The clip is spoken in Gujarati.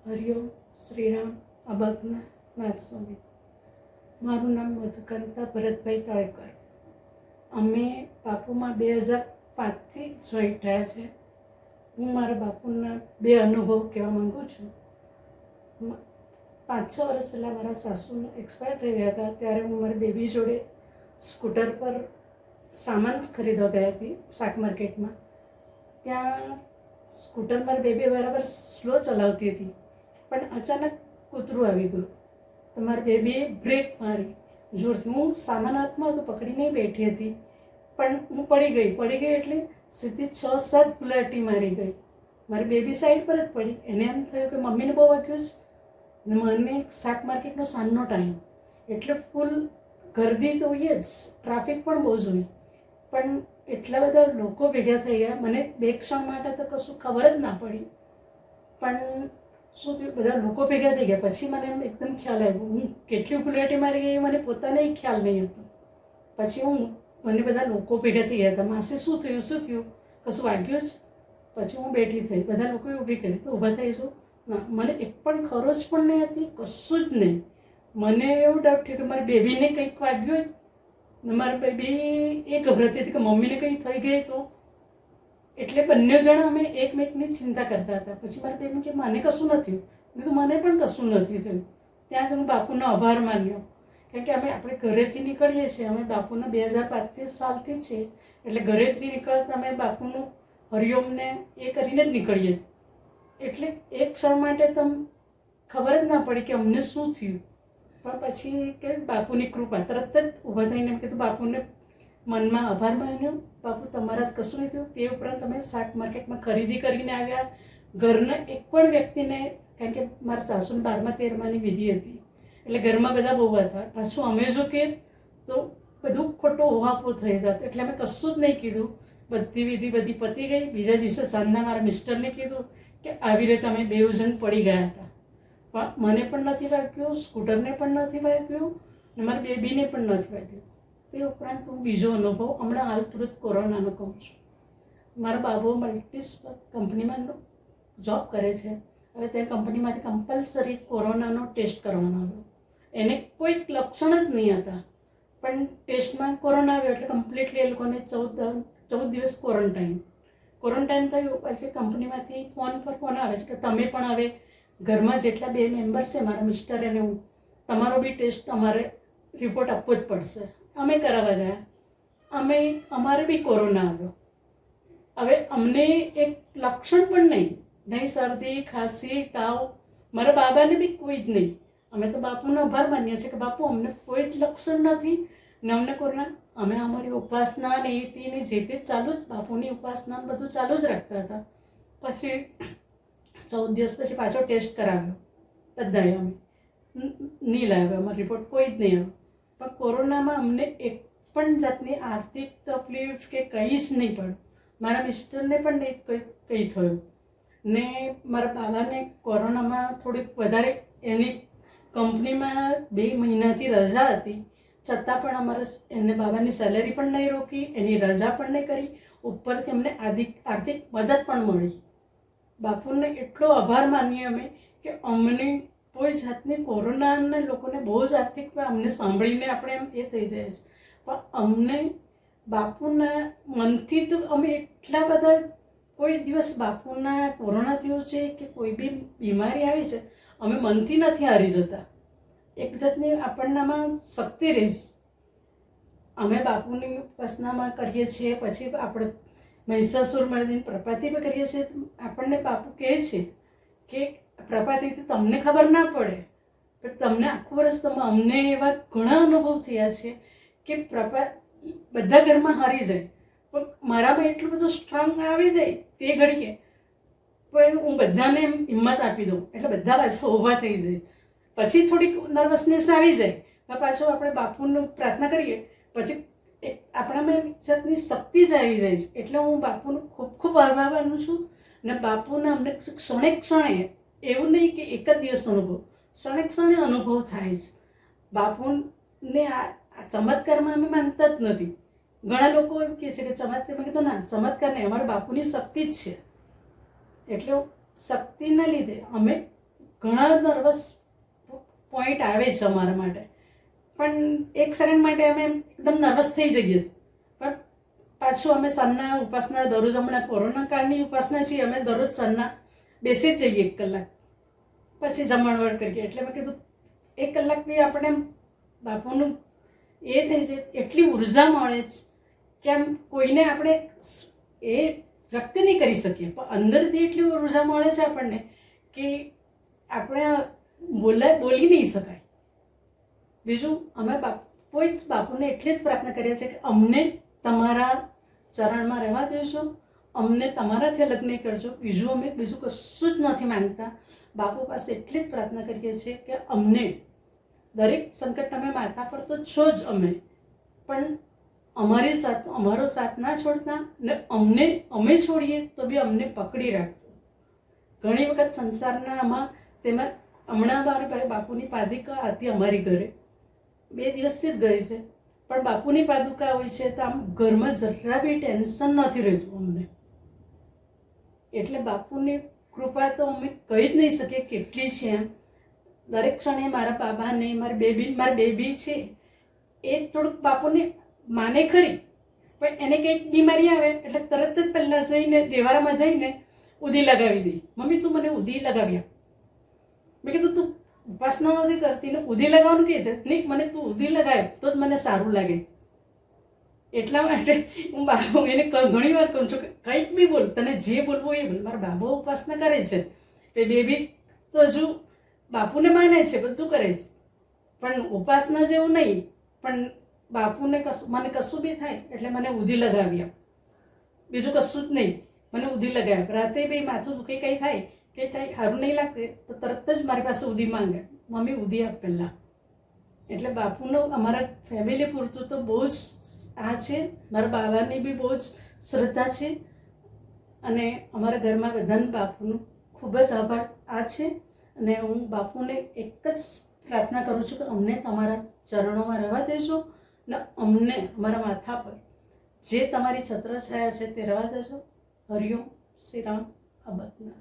હરિઓમ શ્રીરામ અભગના નાથ સ્વામી. મારું નામ મધુકાંતા ભરતભાઈ તળેકર. અમે બાપુમાં 2005થી જોઈન્ટ થયા છે. હું મારા બાપુના 2 અનુભવ કહેવા માગું છું. 5-6 વર્ષ પહેલાં મારા સાસુ એક્સપાયર થઈ ગયા હતા. ત્યારે હું મારી બેબી જોડે સ્કૂટર પર સામાન ખરીદવા ગઈ હતી શાક માર્કેટમાં. ત્યાં સ્કૂટર મારી બેબી બરાબર સ્લો ચલાવતી હતી, પણ અચાનક કૂતરું આવી ગયું. તો મારી બેબીએ બ્રેક મારી જોરથી. હું સામાન હાથમાં તો પકડીને બેઠી હતી, પણ હું પડી ગઈ એટલે સીધી 6-7 ગુલાટી મારી ગઈ. મારી બેબી સાઈડ પર જ પડી. એને એમ થયું કે મમ્મીને બહુ વાગ્યું છે. ને મને શાક માર્કેટનો સાંજનો ટાઈમ એટલે ફૂલ ગર્દી તો હોય જ, ટ્રાફિક પણ બહુ જ હોય, પણ એટલા બધા લોકો ભેગા થઈ ગયા. મને 2 ક્ષણ માટે તો કશું ખબર જ ના પડી, પણ શું થયું, બધા લોકો ભેગા થઈ ગયા. પછી મને એમ એકદમ ખ્યાલ આવ્યો હું કેટલી ગુલાટી મારી ગઈ, મને પોતાને ખ્યાલ નહીં હતો. પછી મને બધા લોકો ભેગા થઈ ગયા હતા. માસી શું થયું, કશું વાગ્યું જ? પછી હું બેઠી થઈ, બધા લોકોએ ઊભી કરી. તો ઊભા થઈ છું ના, મને એક પણ ખરોચ પણ નહીં હતી, કશું જ નહીં. મને એવું ડાઉટ થયું કે મારી બેબીને કંઈક વાગ્યું હોય ને મારી બેબી એ ગભરાતી હતી કે મમ્મીને કંઈ થઈ ગઈ તો. એટલે બંને જણા અમે એકમેકની ચિંતા કરતા હતા. પછી મારી બેબી કે મને કશું નથી થયું. મેં કીધું મને પણ કશું નથી થયું. ત્યાં જ હું બાપુનો આભાર માન્યો, કારણ કે આપણે ઘરેથી નીકળીએ છીએ. અમે બાપુના 2035 સાલથી જ છે, એટલે ઘરેથી નીકળતા અમે બાપુનું હરિઓમને એ કરીને જ નીકળીએ. એટલે એક ક્ષણ માટે તો ખબર જ ના પડી કે અમને શું થયું. પણ પછી કે બાપુની કૃપા, તરત જ ઊભા થઈને એમ કીધું, બાપુને મનમાં આભાર માન્યો, બાપુ તમારા જ કશું નહીં થયું. તે ઉપરાંત તમે શાક માર્કેટમાં ખરીદી કરીને આવ્યા. ઘરના એક પણ વ્યક્તિને, કારણ કે મારા સાસુને 12મા-13માની વિધિ હતી, એટલે ઘરમાં બધા બહુ હતા. પાછું અમે જો કે તો બધું ખોટો ઓહાપો થઈ જતો, એટલે અમે કશું જ નહીં કીધું. બધી વિધિ પતી ગઈ. બીજા દિવસે સાંજના મારા મિસ્ટરને કીધું કે આવી રીતે અમે 2 જણ પડી ગયા હતા, પણ મને પણ નથી વાગ્યું, સ્કૂટરને પણ નથી વાગ્યું, ને મારી બેબીને પણ નથી વાગ્યું. તે ઉપરાંત હું બીજો અનુભવ હમણાં હાલ તુરંત કોરોનાનો કહું છું. મારા બાબુ મલ્ટીસ્પેક કંપનીમાં જોબ કરે છે. હવે તે કંપનીમાંથી કમ્પલસરી કોરોનાનો ટેસ્ટ કરવાનો આવ્યો. એને કોઈ લક્ષણ જ નહીં હતા, પણ ટેસ્ટમાં કોરોના આવ્યો એટલે કમ્પ્લીટલી એ લોકોને 14 દિવસ ક્વોરન્ટાઇન થયું. પછી કંપનીમાંથી ફોન પર ફોન આવે છે કે તમે પણ હવે ઘરમાં જેટલા 2 મેમ્બર્સ છે, મારા મિસ્ટર અને હું, તમારો બી ટેસ્ટ અમારે રિપોર્ટ આપવો જ પડશે. અમે કરાવવા ગયા. અમારે બી કોરોના આવ્યો. હવે અમને એક લક્ષણ પણ નહીં શરદી, ખાંસી, તાવ. મારા બાબાને બી કોઈ જ નહીં. અમે તો બાપુનો આભાર માનીએ છીએ કે બાપુ અમને કોઈ જ લક્ષણ નથી ને અમને કોરોના. અમે અમારી ઉપાસના ને એની જે તે ચાલુ જ, બાપુની ઉપાસના બધું ચાલુ જ રાખતા હતા. પછી 14 દિવસ પછી પાછો ટેસ્ટ કરાવ્યો. બધાએ અમે નહીં લાવ્યો, અમારો રિપોર્ટ કોઈ જ નહીં આવ્યો. પણ કોરોનામાં અમને એક પણ જાતની આર્થિક તકલીફ કે કંઈ જ નહીં પડ્યું. મારા મિસ્ટરને પણ નહીં કંઈ થયું. ને મારા બાબાને કોરોનામાં થોડીક વધારે, એની કંપનીમાં 2 મહિનાથી રજા હતી, છતાં પણ એને બાબાની સેલેરી પણ નહીં રોકી, એની રજા પણ નહીં કરી, ઉપરથી અમને આર્થિક મદદ પણ મળી. બાપુને એટલો આભાર માનીએ અમે કે અમને કોઈ જાતની કોરોનાને લોકોને બહુ જ આર્થિક, અમને સાંભળીને આપણે એમ એ થઈ જાય છે, પણ અમને બાપુના મનથી તો અમે એટલા બધા, કોઈ દિવસ બાપુના કોરોના થયો છે કે કોઈ બી બીમારી આવી છે, અમે મનથી નથી હારી જતા. એક જાતની આપણનામાં શક્તિ રહીશ. અમે બાપુની ઉપાસનામાં કરીએ છીએ, પછી આપણે મહિષાસુર મર્દિની પ્રપાતિ પણ કરીએ છીએ. આપણને બાપુ કહે છે કે પ્રપાતિથી તમને ખબર ના પડે, પણ તમને આખું વર્ષ અમને એવા ઘણા અનુભવ થયા છે કે બધા ઘરમાં હારી જાય, પણ મારામાં એટલું બધું સ્ટ્રોંગ આવી જાય તે ઘડીએ, પણ હું બધાને એમ હિંમત આપી દઉં એટલે બધા પાછા ઊભા થઈ જાય. પછી થોડીક નર્વસનેસ આવી જાય, પાછું આપણે બાપુનું પ્રાર્થના કરીએ, પછી આપણામાં એક જાતની શક્તિ જ આવી જાય છે. એટલે હું બાપુનું ખૂબ ખૂબ આભાર માનું છું. ને બાપુના અમને ક્ષણે એવું નહીં કે એક જ દિવસ અનુભવ, ક્ષણે અનુભવ થાય છે. બાપુને આ ચમત્કારમાં અમે માનતા જ નથી. ઘણા લોકો એમ કહે છે કે ચમત્કાર, મેં કીધું ના, ચમત્કાર નહીં, અમારા બાપુની શક્તિ જ છે. એટલે શક્તિના લીધે અમે ઘણા નર્વસ પોઈન્ટ આવે છે અમારા માટે, પણ એક સેકન્ડ માટે અમે એકદમ નર્વસ થઈ જઈએ, પણ પાછું અમે સાંજના ઉપાસના દરરોજ, હમણાં કોરોના કાળની ઉપાસના છીએ, અમે દરરોજ સાંજના બેસી જ જઈએ 1 કલાક, પછી જમણવાર કરીએ. એટલે મેં કીધું 1 કલાક બી આપણે બાપુનું એ થઈ જાય, એટલી ઉર્જા મળે છે કે આમ કોઈને આપણે એ વ્યક્ત નહીં કરી શકીએ, પણ અંદરથી એટલી ઉર્જા મળે છે આપણને કે આપણે બોલી નહીં શકાય. બીજું અમે બાપુને એટલી જ પ્રાર્થના કરીએ છીએ કે અમને તમારા ચરણમાં રહેવા દેશો, અમને તમારાથી અલગ નહીં કરજો. અમે બીજું કશું જ નથી માંગતા. બાપુ પાસે એટલી જ પ્રાર્થના કરીએ છીએ કે અમને દરેક સંકટ તમે માથા પર તો છો જ, પણ અમારો સાથ ના છોડતા ને અમે છોડીએ તો બી અમને પકડી રાખજો. ઘણી વખત સંસારના તેમાં હમણાં મારી બાપુની પાદુકા હતી અમારી ઘરે, 2 દિવસથી જ ગઈ છે, પણ બાપુની પાદુકા હોય છે તો આમ ઘરમાં જરા બી ટેન્શન નથી રહેતું અમને. એટલે બાપુની કૃપા તો અમે કહી જ નહીં શકીએ કેટલી છે. એમ દરેક ક્ષણે મારા બાબાને, મારી બેબી છે એ થોડુંક બાપુને માને ખરી, પણ એને કંઈક બીમારી આવે એટલે તરત જ પહેલાં જઈને દેવારામાં જઈને ઉદી લગાવી દઈ. મમ્મી તું મને ઉદી લગાવી આપ. મેં કીધું તું ઉપાસના નથી કરતી ને ઉદી લગાવવાનું કહે છે? નહીં, મને તું ઉદી લગાવ તો જ મને સારું લાગે. એટલા માટે હું બાબુ એને ઘણી વાર કહું છું કે કંઈક બી બોલ, તને જે બોલવું એ બોલ. મારા બાબો ઉપાસના કરે છે, એ બેબી તો હજુ બાપુને માને છે, બધું કરે છે, પણ ઉપાસના જેવું નહીં. પણ બાપુને મને કશું બી થાય એટલે મને ઉદી લગાવી આપ, બીજું કશું જ નહીં. મને ઉદી લગાવી આપ. રાતે બી માથું દુખે કંઈ થાય સારું નહીં લાગતું તો તરત જ મારી પાસે ઉદી માંગે, મમ્મી ઉદી આપ પહેલાં. એટલે બાપુનું અમારા ફેમિલી પૂરતું તો બહુ જ આ છે. મારા બાબાની બી બહુ જ શ્રદ્ધા છે અને અમારા ઘરમાં બધાને બાપુનું ખૂબ જ આભાર આ છે. અને હું બાપુને એક જ પ્રાર્થના કરું છું કે અમને તમારા ચરણોમાં રહેવા દેજો ને અમને અમારા માથા પર જે તમારી છત્રછાયા છે તે રહેવા દેજો. હરિઓમ શ્રી રામ. અબતના